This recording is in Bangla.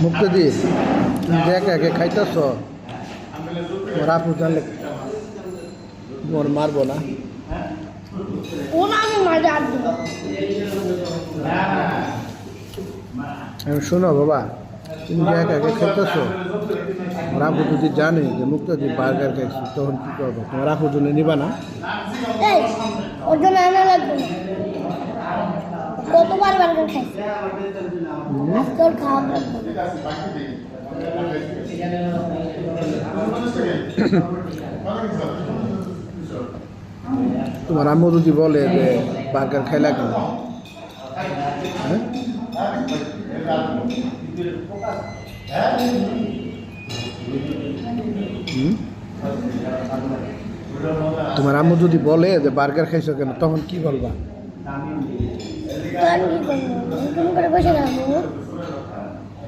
মুক্তদিপ তুমি যে একে একে খাইতেছ ওর আপু জানলে ওর মারবো না। শোনো বাবা, তুমি যে একে একে খাইতেছ ওর আপু যদি জানে যে মুক্তদিপ বার্গার খাইছি তখন কী করবো? তোমার আপুর জন্য নিবা না? ওর জন্য আনা লাগবে না। কতবার বার্গার খাইছি, আজকে ওর খাওয়া লাগবে। তোমার আম্মু যদি বলে যে বার্গার খাইলা কেন, হ্যাঁ? তোমার আম্মু যদি বলে যে বার্গার খাইছো কেন, তখন কি বলবা? তো আমি কি করবো? তুমি করে বসে থাকবো।